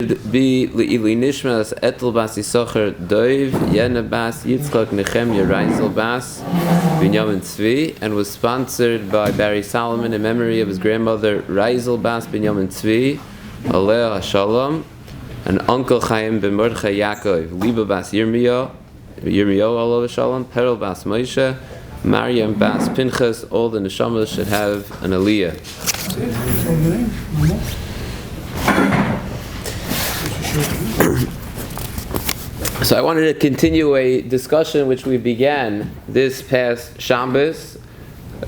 Be Le'ili Nishmas Etel Bas Yisachar Doiv Yena Bas Yitzchak Nechemya Reisel Bas Binyamin Tzvi, and was sponsored by Barry Solomon in memory of his grandmother Reisel Bas Binyamin Tzvi Aleh HaShalom, and Uncle Chaim Ben Mordechai Yaakov Liba Bas Yirmiyahu Aleh HaShalom, Perel Bas Moshe, Maryam Bas Pinchas. All the neshamas should have an aliyah. So I wanted to continue a discussion which we began this past Shabbos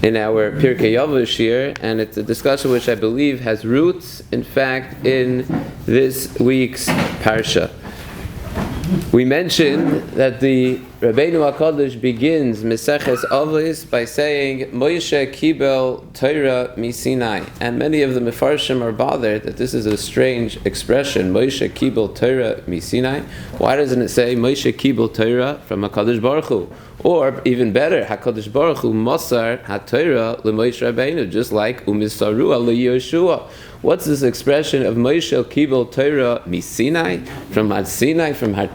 in our Pirkei Yavush here, and it's a discussion which I believe has roots, in fact, in this week's Parsha. We mentioned that the Rabbeinu HaKadosh begins Meseches Avos by saying Moshe Kibel Torah Misinai, and many of the Mefarshim are bothered that this is a strange expression, Moshe Kibel Torah Misinai. Why doesn't it say Moshe Kibel Torah from HaKadosh Baruch Hu? Or even better, HaKadosh Baruch Hu Mosar HaTorah LeMoshe Rabbeinu, just like Umisarua LeYoshua. What's this expression of Moshe Kibel Torah Misinai, from Har Sinai, from Har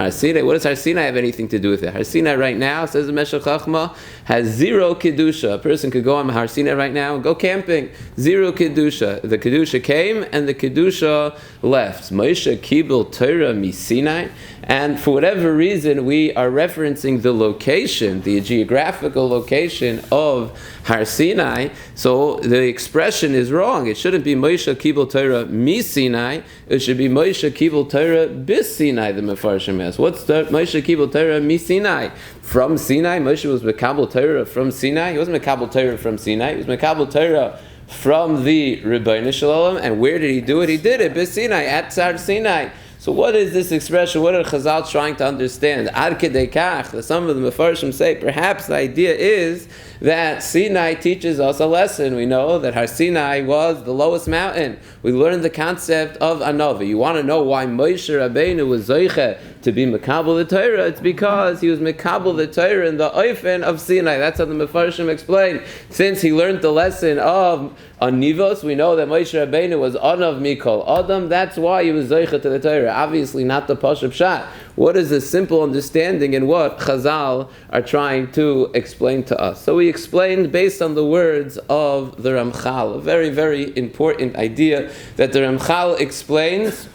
Sinai? What does Har Sinai have anything to do with it? Har Sinai right now, says the Meshech Chachma, has zero Kedusha. A person could go on Har Sinai right now and go camping. Zero Kedusha. The Kedusha came and the Kedusha left. Moshe Kibel Torah Misinai. And for whatever reason, we are referencing the location, the geographical location of Har Sinai. So the expression is wrong. It shouldn't be Moshe Kibel Torah Mi Sinai. It should be Moshe Kibel Torah Bis Sinai, the Mefarshim asks. What's the Moshe Kibel Torah Mi Sinai? From Sinai? Moshe was Mekabel Torah from Sinai? He wasn't Mekabel Torah from Sinai. He was Mekabel Torah from the Rabbeinu Shalom. And where did he do it? He did it Bis Sinai, at Har Sinai. So what is this expression? What are Chazal trying to understand? Ad kedei kach, some of the Mefarshim say perhaps the idea is that Sinai teaches us a lesson. We know that Har Sinai was the lowest mountain. We learned the concept of Anova. You want to know why Moshe Rabbeinu was Zoiche to be Mekabel the Torah? It's because he was Mekabel the Torah in the Oifen of Sinai. That's how the Mefarshim explain. Since he learned the lesson of Anivos, we know that Moshe Rabbeinu was Anav Mikol Adam. That's why he was Zoiche to the Torah. Obviously not the Pashup Pshat. What is the simple understanding and what Chazal are trying to explain to us? So we explained based on the words of the Ramchal, a very, very important idea that the Ramchal explains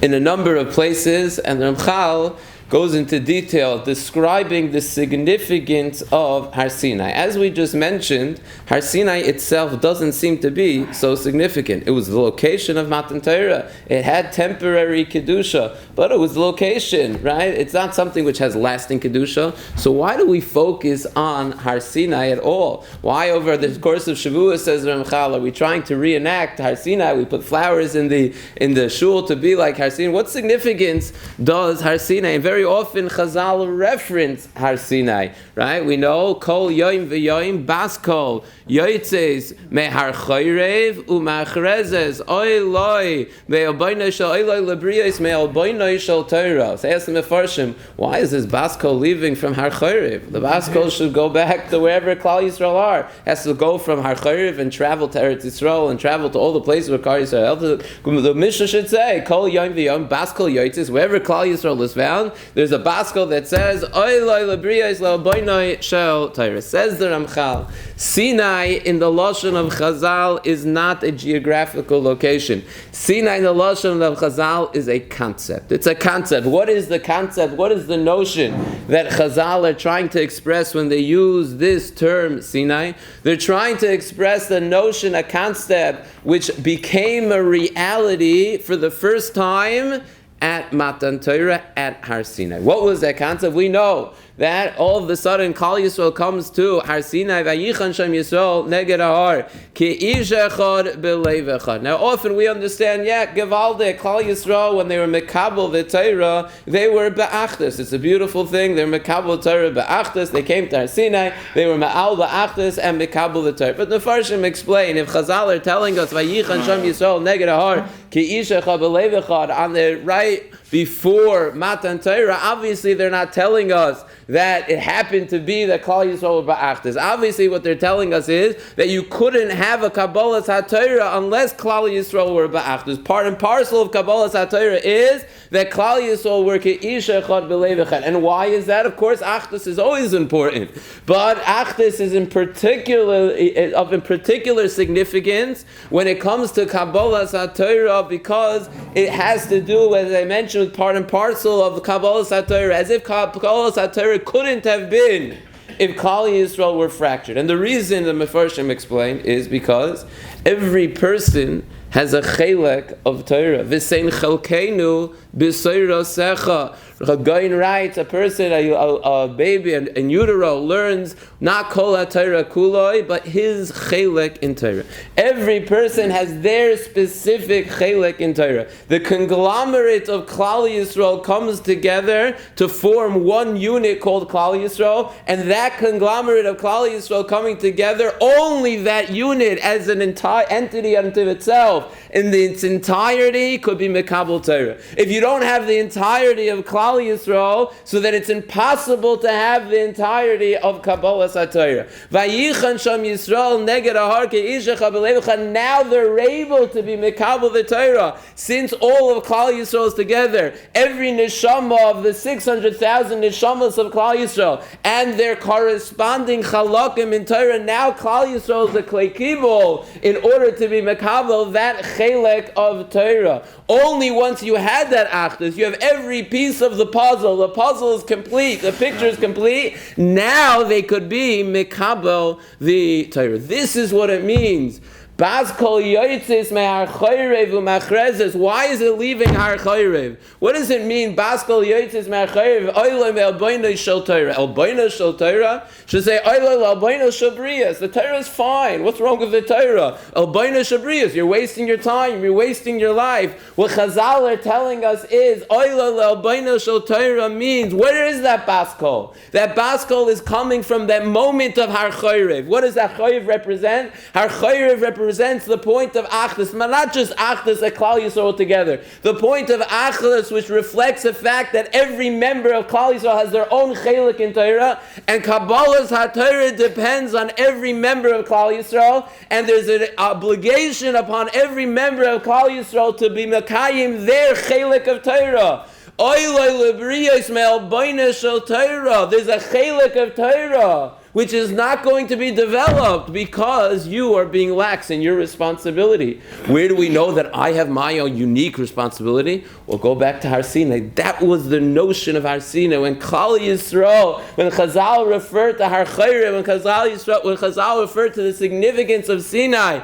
in a number of places, and the Ramchal goes into detail describing the significance of Har Sinai. As we just mentioned, Har Sinai itself doesn't seem to be so significant. It was the location of Matan Torah. It had temporary Kedusha, but it was the location, right? It's not something which has lasting Kedusha. So why do we focus on Har Sinai at all? Why over the course of Shavuot, says Ramchal, are we trying to reenact Har Sinai? We put flowers in the shul to be like Har Sinai. What significance does Har Sinai? And very often Chazal reference Har Sinai, right? We know Kol Yoim V'Yoim Bas Kol Yoitzes Mehar Chayrev Umachrezes Oy Loi Me'alboinoi Shel Oy Loi Lebriyos Me'alboinoi Shel Torah. So ask the Mefarshim, why is this Bas Kol leaving from Har Chayrev? The Bas Kol should go back to wherever Klal Yisroel are. Has to go from Har Chayrev and travel to Eretz Yisrael and travel to all the places where Klal Yisrael. The Mishnah should say Kol Yoim V'Yoim Bas Kol Yoitzes, wherever Klal Yisrael is found. There's a baskel that says Oy Loi Lebriyos Le'alboinoi Shel Torah. Says the Ramchal, Sinai in the Lashon of Chazal is not a geographical location. Sinai in the Lashon of Chazal is a concept. It's a concept. What is the concept? What is the notion that Chazal are trying to express when they use this term Sinai? They're trying to express the notion, a concept which became a reality for the first time at Matan Torah, at Har Sinai. What was that concept? We know that all of a sudden Klal Yisroel comes to Har Sinai, Vayichan Shem Yisrael neged Har, ki ish echad b'leiv echad. Now often we understand, Gevaldik, Klal Yisroel, when they were Mekabel the Torah, they were Ba'achdas. It's a beautiful thing. They were Mekabel Torah Ba'achdas. They came to Har Sinai. They were Ma'al Ba'achdas and Mekabel the Torah. But the Farshim explain, if Chazal are telling us, Vayichan Shem Yisrael neged Har, ki ish echad b'leiv echad, on the right right before Matan Torah, obviously they're not telling us that it happened to be that Klal Yisrael were ba'achdus. Obviously what they're telling us is that you couldn't have a Kabbalas HaTorah unless Klal Yisrael were ba'achdus. Part and parcel of Kabbalas HaTorah is that Klal Yisrael were ke'isha echad b'lev echad. And why is that? Of course, achdus is always important. But achdus is in particular significance when it comes to Kabbalas HaTorah, because it has to do, as I mentioned, with part and parcel of Kabbalas HaTorah, as if Kabbalas HaTorah couldn't have been if Klal Yisrael were fractured. And the reason the Mefarshim explained is because every person has a chelek of Torah. V'sein chelkeinu b'soira secha. Rabbeinu writes, a person, a baby in utero learns not kol ha-Torah kuloi, but his chelek in Torah. Every person has their specific chelek in Torah. The conglomerate of Klal Yisrael comes together to form one unit called Klal Yisrael, and that conglomerate of Klal Yisrael coming together, only that unit as an entire entity unto itself, in its entirety, could be Mekabel Torah. If you don't have the entirety of Klal Yisrael, so that it's impossible to have the entirety of Kabbalas HaTorah. Vayichan sham Yisrael neged ahar ke'ishecha b'levecha. Now they're able to be Mekabel the Torah, since all of Klal Yisrael is together. Every neshama of the 600,000 neshamas of Klal Yisrael and their corresponding chalakim in Torah. Now Klal Yisrael is a klei kibul in order to be Mekabel that chelek of Torah. Only once you had that achdus, you have every piece of the puzzle. The puzzle is complete. The picture is complete. Now they could be Mekabel the Torah. This is what it means. Baskol yotzis me'ar chayrev u'machrezes. Why is it leaving har chayrev? What does it mean? Baskol yotzis me'ar chayrev oilem elboino shel Torah. Elboino shel Torah should say oilem elboino shel brias. The Torah is fine. What's wrong with the Torah? Elboino shel brias. You're wasting your time. You're wasting your life. What Chazal are telling us is oilem elboino shel Torah means, where is that baskol? That baskol is coming from that moment of har chayrev. What does that chayrev represent? Har chayrev represents the point of achdus, but not just achdus at Klal Yisrael together. The point of achdus, which reflects the fact that every member of Klal Yisrael has their own chelik in Torah, and Kabbalas HaTorah depends on every member of Klal Yisrael, and there's an obligation upon every member of Klal Yisrael to be mekayim their chelik of Torah. There's a chelik of Torah which is not going to be developed because you are being lax in your responsibility. Where do we know that I have my own unique responsibility? Well, go back to Har Sinai. That was the notion of Har Sinai. When Klal Yisrael, when Chazal referred to Har Chayrev, when Chazal referred to the significance of Sinai,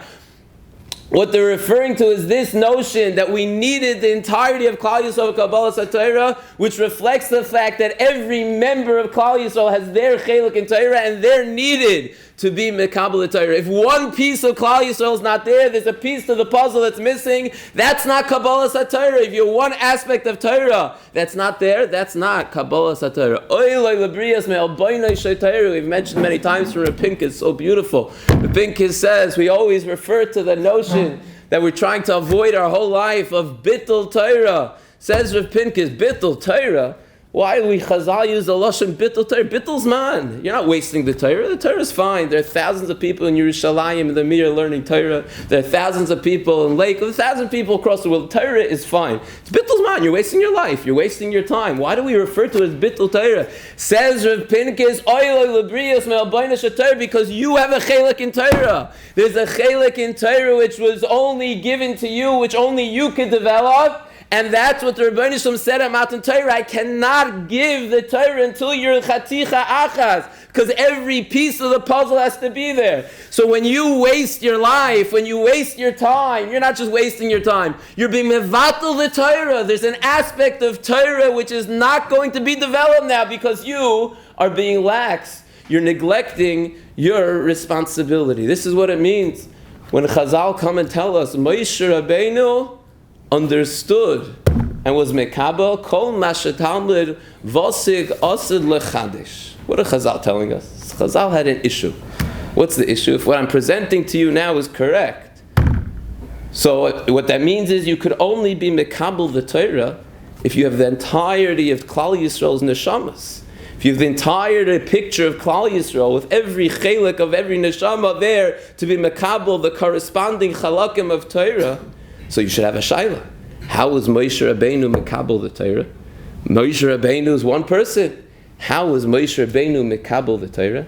what they're referring to is this notion that we needed the entirety of Klal Yisrael Kabbalas HaTorah, which reflects the fact that every member of Klal Yisrael has their chelik in Torah, and they're needed to be Mekabel Torah. If one piece of Klal Yisrael is not there, there's a piece to the puzzle that's missing. That's not Kabbalas HaTorah. If you're one aspect of Torah that's not there, that's not Kabbalas HaTorah. We've mentioned many times from Rabbi Pinkus, so beautiful. Rabbi Pinkus says we always refer to the notion that we're trying to avoid our whole life of Bittul Torah. Says Rabbi Pinkus, Bittul Torah. Why do we Chazal use the Lashon Bittul Torah? Bittul's man. You're not wasting the Torah. The Torah is fine. There are thousands of people in Yerushalayim and the Mir learning Torah. There are thousands of people in Lake. There are thousands of people across the world. Torah is fine. It's Bittul's man. You're wasting your life. You're wasting your time. Why do we refer to it as Bittul Torah? Says Rav Pinkus, because you have a chelik in Torah. There's a chelik in Torah which was only given to you, which only you could develop. And that's what the Rabbeinu said at Matan Torah. I cannot give the Torah until you're chaticha achas, because every piece of the puzzle has to be there. So when you waste your life, when you waste your time, you're not just wasting your time. You're being mevatel the Torah. There's an aspect of Torah which is not going to be developed now because you are being lax. You're neglecting your responsibility. This is what it means when Chazal come and tell us, Moshe Rabbeinu understood and was mekabel kol mashatalmud vosig asid lechadish. What are Chazal telling us? Chazal had an issue. What's the issue? If what I'm presenting to you now is correct, so what that means is you could only be mekabel the Torah if you have the entirety of Klal Yisrael's neshamas, if you have the entire picture of Klal Yisrael with every chelik of every neshama there to be mekabel the corresponding chalakim of Torah, so you should have a shaila. How was Moshe Rabbeinu mekabel the Torah? Moshe Rabbeinu is one person. How was Moshe Rabbeinu mekabel the Torah?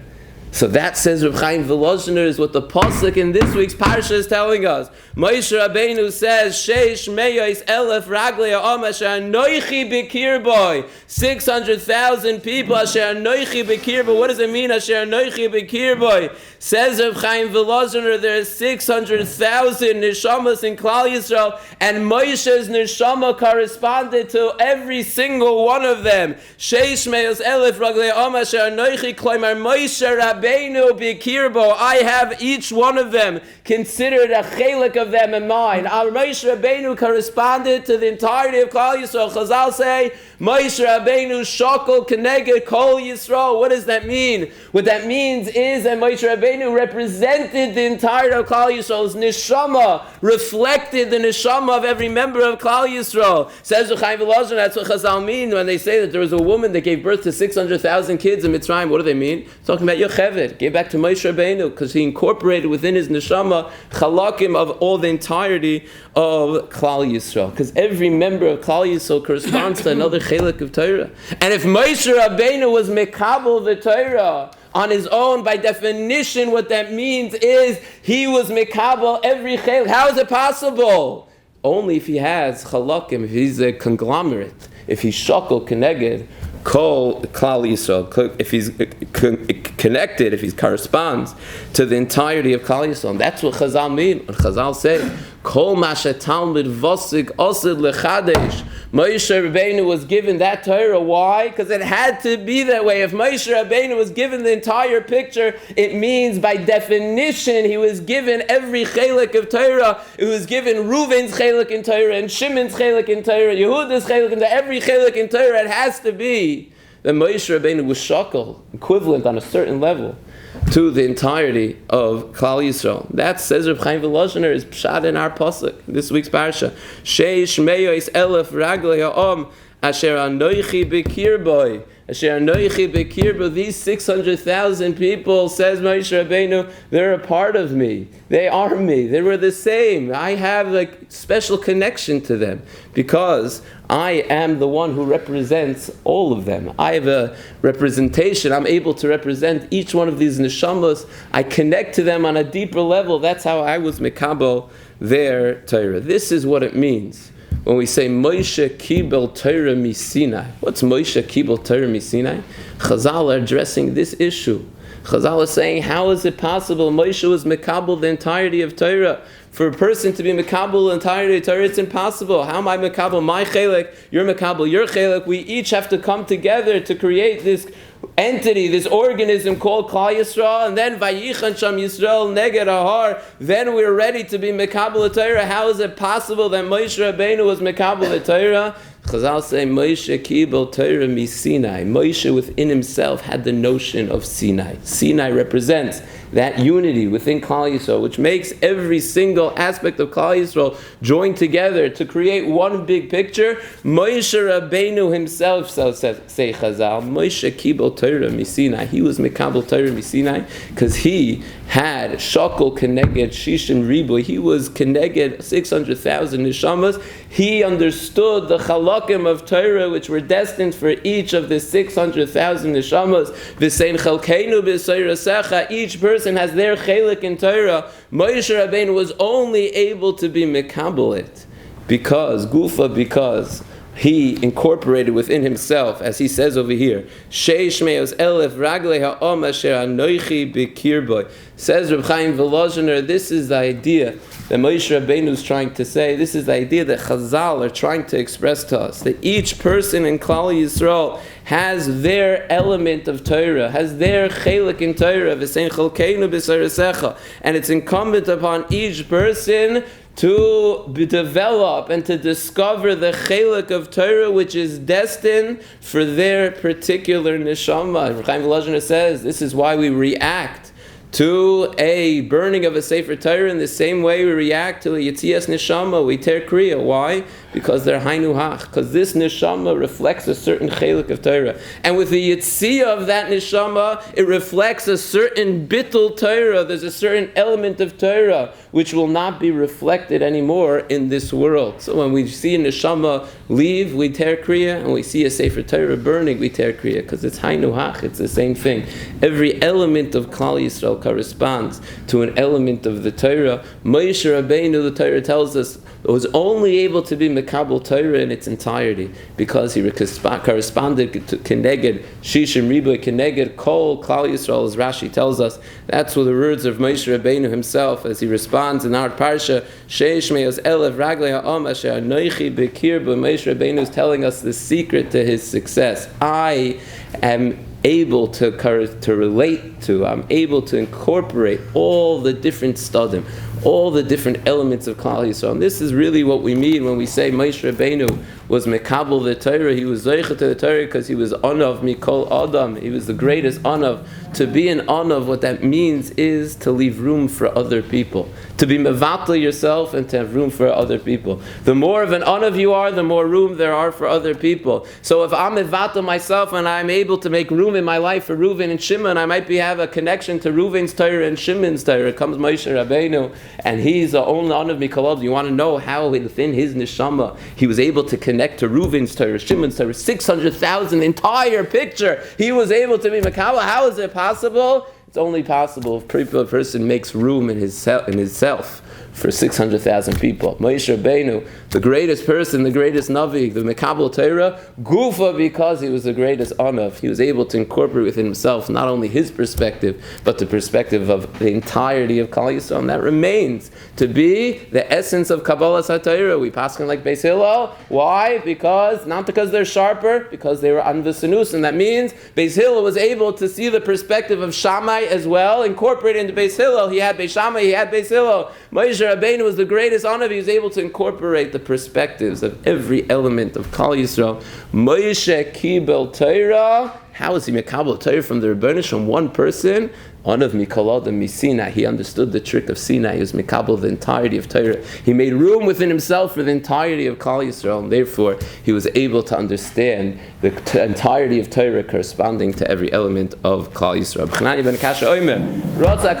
So that, says Reb Chaim Volozhiner, is what the pasuk in this week's parsha is telling us. Moshe Rabbeinu says, "Sheish meyos elef raglei ha'am asher anoichi b'kir boi." 600,000 people asher anoichi b'kir boi. What does it mean, asher anoichi b'kir boi? Says Reb Chaim Volozhiner, there are 600,000 neshamas in Klal Yisrael, and Moshe's neshama corresponded to every single one of them. Sheish meyos elef raglei ha'am asher anoichi kloimar Moshe Rabbeinu b'kirbo. I have each one of them considered a chelik of them in mine. Our Moshe Rabbeinu corresponded to the entirety of Klal Yisrael. Chazal say, Moshe Rabbeinu shakol keneged kol Yisrael. What does that mean? What that means is that Moshe Rabbeinu represented the entirety of Klal Yisrael's neshama, reflected the neshama of every member of Klal Yisrael. Says Chaim Volozhiner, that's what Chazal mean when they say that there was a woman that gave birth to 600,000 kids in Mitzrayim. What do they mean? It's talking about Yocheved. Gave back to Moshe Rabbeinu because he incorporated within his neshama chalakim of all the entirety of Klal Yisrael. Because every member of Klal Yisrael corresponds to another chelik of Torah. And if Moshe Rabbeinu was mekabel the Torah on his own, by definition, what that means is he was mekabel every chelik. How is it possible? Only if he has chalakim, if he's a conglomerate, if he's shakol keneged kol Klal Yisrael, if he's connected, if he corresponds to the entirety of Klal Yisrael. And that's what Chazal mean. When Chazal say, Kol Masha Talmud Vosig Osid Lechadesh. Moshe Rabbeinu was given that Torah. Why? Because it had to be that way. If Moshe Rabbeinu was given the entire picture, it means by definition he was given every chelik of Torah. It was given Reuven's chelik in Torah, and Shimon's chelik in Torah, Yehuda's chelik in Torah, every chelik in Torah. It has to be that Moshe Rabbeinu was shakal, equivalent on a certain level to the entirety of Klal Yisrael. That, says Reb Chaim Volozhiner, is pshat in our pasuk, this week's parsha. Sheish meyos elef raglei ha'am asher anoichi b'kir boi. Asher anoichi b'kir boi. These 600,000 people, says Moshe Rabbeinu, they're a part of me. They are me. They were the same. I have a special connection to them because I am the one who represents all of them. I have a representation. I'm able to represent each one of these neshamas. I connect to them on a deeper level. That's how I was mekabel their Torah. This is what it means when we say Moshe kibel Torah mi Sinai. What's Moshe kibel Torah mi Sinai? Chazal are addressing this issue. Chazal is saying, how is it possible Moshe was mekabel the entirety of Torah? For a person to be mekabel the entirety of Torah, it's impossible. How am I mekabel my chelik? You're mekabel your chelik. We each have to come together to create this entity, this organism called Klal Yisrael, and then Vayichan Sham Yisrael Neged Ahar. Then we're ready to be mekabel the Torah. How is it possible that Moshe Rabbeinu was mekabel the Torah? Chazal say Moshe kibel Torah mi Sinai. Moshe within himself had the notion of Sinai. Sinai represents that unity within Klal Yisrael, which makes every single aspect of Klal Yisrael join together to create one big picture. Moshe Rabbeinu himself, so say Chazal, Moshe kibel Torah mi Sinai. He was mekabel Torah mi Sinai because he had shakol keneged shishim ribu. He was keneged 600,000 neshamas. He understood the chalakim of Torah which were destined for each of the 600,000 neshamas. V'sein chalkeinu b'soirasecha. Each person has their chelik in Torah. Moshe Rabbeinu was only able to be mekabel it because he incorporated within himself, as he says over here, Sheish meos elef raglei ha'am asher anoichi b'kir boi. Says Reb Chaim Volozhiner, this is the idea that Moshe Rabbeinu is trying to say. This is the idea that Chazal are trying to express to us, that each person in Klal Yisrael has their element of Torah, has their chelik in Torah, v'sein chalkeinu b'soirasecha, and it's incumbent upon each person to develop and to discover the chelik of Torah which is destined for their particular neshama. Chaim Volozhiner says this is why we react to a burning of a Sefer Torah in the same way we react to a Yitzias Neshama. We tear Kriya. Why? Because they're Hainu Hach. Because this neshama reflects a certain chelik of Torah. And with the yitzia of that neshama, it reflects a certain bittul Torah. There's a certain element of Torah which will not be reflected anymore in this world. So when we see a neshama leave, we tear kriya, and we see a sefer Torah burning, we tear kriya, because it's Hainu Hach, it's the same thing. Every element of Klal Yisrael corresponds to an element of the Torah. Moshe Rabbeinu, the Torah tells us, was only able to be Mekabel Torah in its entirety because he corresponded to Keneged Shishim Riboy Keneged Kol Klal Yisrael, as Rashi tells us. That's what the words of Moshe Rabbeinu himself, as he responds in our parsha, Sheish Me'os Elev Raglei Ha'om Asher Anoichi Bekir Bo. Moshe Rabbeinu is telling us the secret to his success. I am able to relate to, I'm able to incorporate all the different stadim, all the different elements of Klal Yisrael. And this is really what we mean when we say Moshe Rabbeinu was Mekabel the Torah. He was Zeicha to the Torah because he was Anav Mikol Adam. He was the greatest Anav. To be an Anav, what that means is to leave room for other people. To be mevatel yourself and to have room for other people. The more of an Anav you are, the more room there are for other people. So if I'm mevatel myself and I'm able to make room in my life for Reuven and Shimon, I might have a connection to Reuven's Torah and Shimon's Torah. Comes Moshe Rabbeinu, and he's the only Anav Mikol. You want to know how within his neshama he was able to connect to Reuven's Torah, Shimon's Torah, 600,000 entire picture. He was able to be Mekabel. How is it possible? It's only possible if a person makes room in his self for 600,000 people. Moshe Rabbeinu, the greatest person, the greatest Navi, the Mekabel Torah, Gufa, because he was the greatest Anav. He was able to incorporate within himself not only his perspective, but the perspective of the entirety of Klal Yisrael. And that remains to be the essence of Kabbalas HaTorah. We pass like Beis Hillel. Why? Not because they're sharper, because they were Anvasanus. And that means Beis Hillel was able to see the perspective of Shammai as well, incorporated into Beis Hillel. He had Beis Shammai, he had Beis Hillel. Moshe Rabbeinu was the greatest Anav. He was able to incorporate the perspectives of every element of Klal Yisrael. Moshe Kibel Torah. How is he Mekabel Torah from the Rabbeinu, from one person? Anav Mikol Adam Misina. He understood the trick of Sinai. He was Mekabel the entirety of Torah. He made room within himself for the entirety of Klal Yisrael, and therefore he was able to understand the entirety of Torah corresponding to every element of Klal Yisrael.